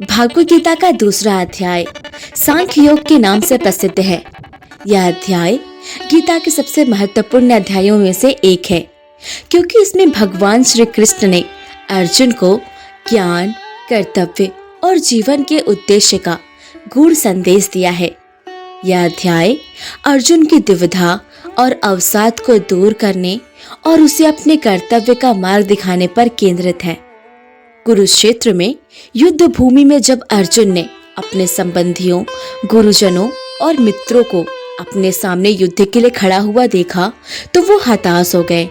भागवत गीता का दूसरा अध्याय सांख्य योग के नाम से प्रसिद्ध है। यह अध्याय गीता के सबसे महत्वपूर्ण अध्यायों में से एक है, क्योंकि इसमें भगवान श्री कृष्ण ने अर्जुन को ज्ञान, कर्तव्य और जीवन के उद्देश्य का गूढ़ संदेश दिया है। यह अध्याय अर्जुन की दुविधा और अवसाद को दूर करने और उसे अपने कर्तव्य का मार्ग दिखाने पर केंद्रित है। कुरुक्षेत्र में युद्ध भूमि में जब अर्जुन ने अपने संबंधियों, गुरुजनों और मित्रों को अपने सामने युद्ध के लिए खड़ा हुआ देखा तो वो हताश हो गए।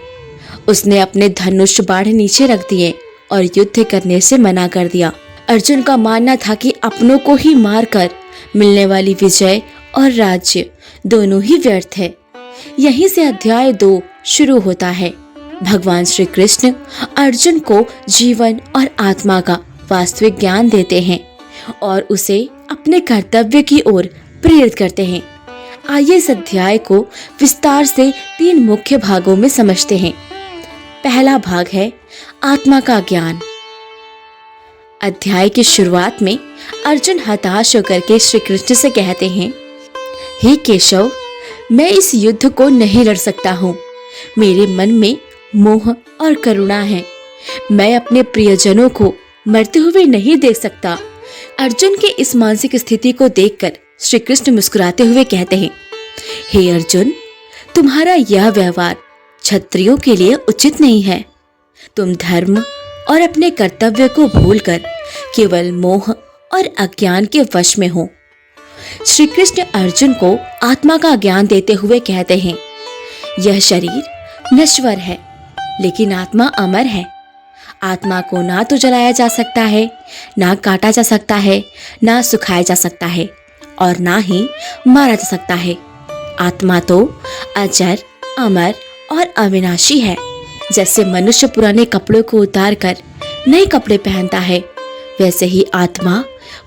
उसने अपने धनुष बाण नीचे रख दिए और युद्ध करने से मना कर दिया। अर्जुन का मानना था कि अपनों को ही मारकर मिलने वाली विजय और राज्य दोनों ही व्यर्थ है। यहीं से अध्याय 2 शुरू होता है। भगवान श्री कृष्ण अर्जुन को जीवन और आत्मा का वास्तविक ज्ञान देते हैं और उसे अपने कर्तव्य की ओर प्रेरित करते हैं। आइए इस अध्याय को विस्तार से 3 मुख्य भागों में समझते हैं। पहला भाग है आत्मा का ज्ञान। अध्याय की शुरुआत में अर्जुन हताश होकर के श्री कृष्ण से कहते हैं, हे केशव, मैं इस युद्ध को नहीं लड़ सकता हूँ। मेरे मन में मोह और करुणा है। मैं अपने प्रियजनों को मरते हुए नहीं देख सकता। अर्जुन के इस मानसिक स्थिति को देखकर श्री कृष्ण मुस्कुराते हुए कहते हैं, हे अर्जुन, तुम्हारा यह व्यवहार क्षत्रियों के लिए उचित नहीं है। तुम धर्म और अपने कर्तव्य को भूलकर केवल मोह और अज्ञान के वश में हो। श्री कृष्ण अर्जुन को आत्मा का ज्ञान देते हुए कहते हैं, यह शरीर नश्वर है, लेकिन आत्मा अमर है। आत्मा को ना तो जलाया जा सकता है, ना काटा जा सकता है, ना सुखाया जा सकता है और ना ही मारा जा सकता है। आत्मा तो अजर, अमर और अविनाशी है। जैसे मनुष्य पुराने कपड़ों को उतार कर नए कपड़े पहनता है, वैसे ही आत्मा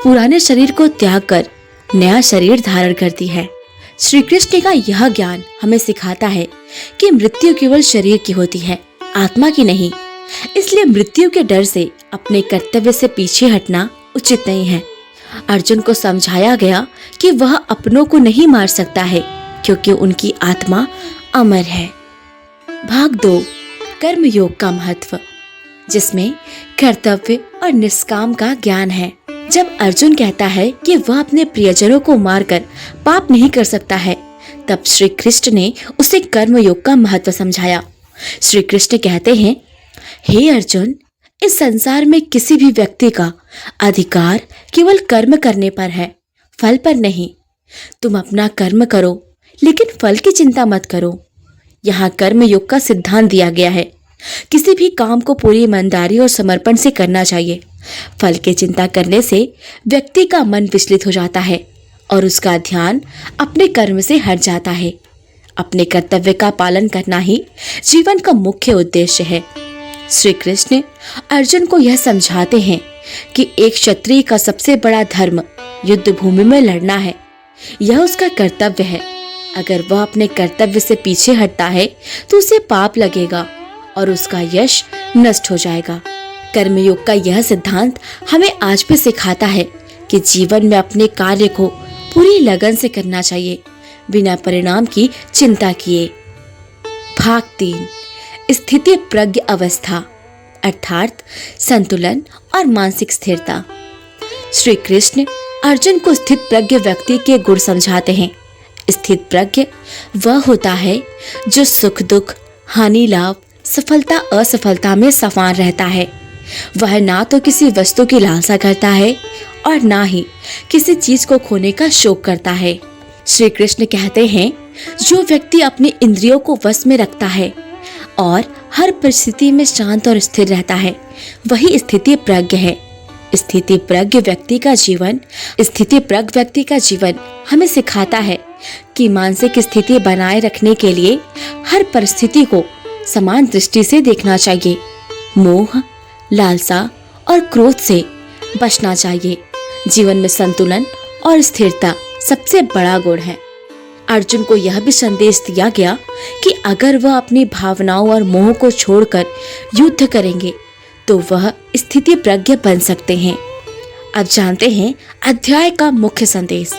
पुराने शरीर को त्याग कर नया शरीर धारण करती है। श्री कृष्ण का यह ज्ञान हमें सिखाता है कि मृत्यु केवल शरीर की होती है, आत्मा की नहीं। इसलिए मृत्यु के डर से अपने कर्तव्य से पीछे हटना उचित नहीं है। अर्जुन को समझाया गया कि वह अपनों को नहीं मार सकता है, क्योंकि उनकी आत्मा अमर है। भाग 2 कर्म योग का महत्व, जिसमें कर्तव्य और निष्काम का ज्ञान है। जब अर्जुन कहता है कि वह अपने प्रियजनों को मारकर पाप नहीं कर सकता है, तब श्री कृष्ण ने उसे कर्म योग का महत्व समझाया। श्री कृष्ण कहते हैं, हे अर्जुन, इस संसार में किसी भी व्यक्ति का अधिकार केवल कर्म करने पर है, फल पर नहीं। तुम अपना कर्म करो, लेकिन फल की चिंता मत करो। यहाँ कर्म योग का सिद्धांत दिया गया है। किसी भी काम को पूरी ईमानदारी और समर्पण से करना चाहिए। फल की चिंता करने से व्यक्ति का मन विचलित हो जाता है और उसका ध्यान अपने कर्म से हट जाता है। अपने कर्तव्य का पालन करना ही जीवन का मुख्य उद्देश्य है। श्री कृष्ण अर्जुन को यह समझाते हैं कि एक क्षत्रिय का सबसे बड़ा धर्म युद्ध भूमि में लड़ना है। यह उसका कर्तव्य है। अगर वह अपने कर्तव्य से पीछे हटता है तो उसे पाप लगेगा और उसका यश नष्ट हो जाएगा। कर्मयोग का यह सिद्धांत हमें आज भी सिखाता है कि जीवन में अपने कार्य को पूरी लगन से करना चाहिए, बिना परिणाम की चिंता किए। भाग 3 स्थिति प्रज्ञ अवस्था, अर्थात संतुलन और मानसिक स्थिरता। श्री कृष्ण अर्जुन को स्थित प्रज्ञ व्यक्ति के गुण समझाते हैं। स्थित प्रज्ञ वह होता है जो सुख दुख, हानि लाभ, सफलता असफलता में समान रहता है। वह ना तो किसी वस्तु की लालसा करता है और ना ही किसी चीज को खोने का शौक करता है। श्री कृष्ण कहते हैं, जो व्यक्ति अपनी इंद्रियों को वश में रखता है और हर परिस्थिति में शांत और स्थिर रहता है, वही स्थिति प्रज्ञ है। स्थिति प्रज्ञ व्यक्ति का जीवन हमें सिखाता है कि मानसिक स्थिति बनाए रखने के लिए हर परिस्थिति को समान दृष्टि से देखना चाहिए। मोह, लालसा और क्रोध से बचना चाहिए। जीवन में संतुलन और स्थिरता सबसे बड़ा गुण है। अर्जुन को यह भी संदेश दिया गया कि अगर वह अपनी भावनाओं और मोह को छोड़कर युद्ध करेंगे तो वह स्थिति प्रज्ञ बन सकते हैं। अब जानते हैं अध्याय का मुख्य संदेश।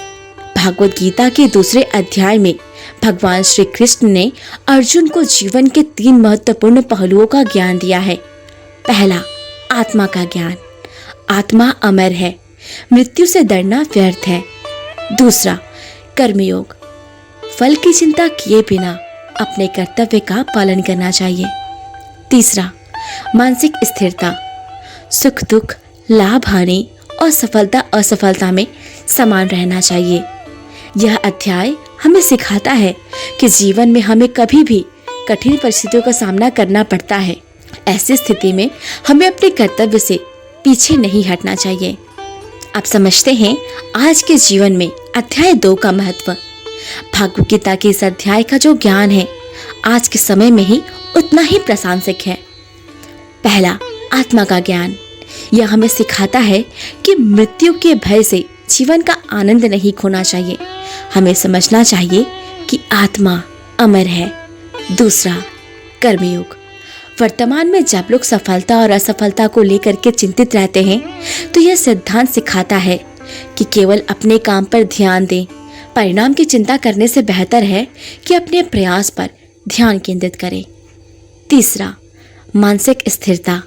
भागवत गीता के दूसरे अध्याय में भगवान श्री कृष्ण ने अर्जुन को जीवन के 3 महत्वपूर्ण पहलुओं का ज्ञान दिया है। पहला, आत्मा का ज्ञान। आत्मा अमर है, मृत्यु से डरना व्यर्थ है। दूसरा, कर्मयोग। फल की चिंता किए बिना अपने कर्तव्य का पालन करना चाहिए। तीसरा, मानसिक स्थिरता। सुख दुख, लाभ हानि और सफलता असफलता में समान रहना चाहिए। यह अध्याय हमें सिखाता है कि जीवन में हमें कभी भी कठिन परिस्थितियों का सामना करना पड़ता है। ऐसी स्थिति में हमें अपने कर्तव्य से पीछे नहीं हटना चाहिए। आप समझते हैं आज के जीवन में अध्याय 2 का महत्व। भागवत गीता के इस अध्याय का जो ज्ञान है आज के समय में ही उतना ही प्रासंगिक है। पहला, आत्मा का ज्ञान। यह हमें सिखाता है कि मृत्यु के भय से जीवन का आनंद नहीं खोना चाहिए। हमें समझना चाहिए कि आत्मा अमर है। दूसरा, कर्मयोग। वर्तमान में जब लोग सफलता और असफलता को लेकर के चिंतित रहते हैं तो यह सिद्धांत सिखाता है कि केवल अपने काम पर ध्यान दें। परिणाम की चिंता करने से बेहतर है कि अपने प्रयास पर ध्यान केंद्रित करें। तीसरा, मानसिक स्थिरता।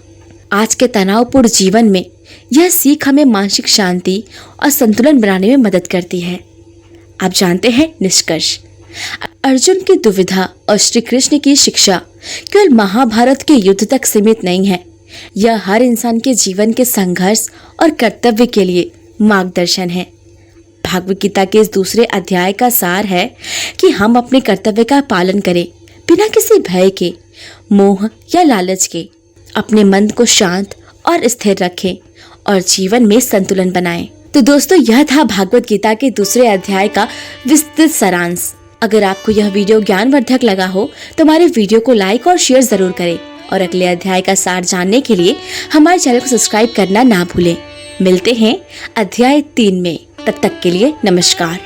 आज के तनावपूर्ण जीवन में यह सीख हमें मानसिक शांति और संतुलन बनाने में मदद करती है। आप जानते हैं निष्कर्ष। अर्जुन की दुविधा और श्री कृष्ण की शिक्षा केवल महाभारत के युद्ध तक सीमित नहीं है। यह हर इंसान के जीवन के संघर्ष और कर्तव्य के लिए मार्गदर्शन है। भागवत गीता के इस दूसरे अध्याय का सार है कि हम अपने कर्तव्य का पालन करें बिना किसी भय के, मोह या लालच के। अपने मन को शांत और स्थिर रखें और जीवन में संतुलन बनाएं। तो दोस्तों, यह था भागवत गीता के दूसरे अध्याय का विस्तृत सारांश। अगर आपको यह वीडियो ज्ञानवर्धक लगा हो तो हमारे वीडियो को लाइक और शेयर जरूर करें और अगले अध्याय का सार जानने के लिए हमारे चैनल को सब्सक्राइब करना ना भूलें। मिलते हैं अध्याय 3 में। तब तक के लिए नमस्कार।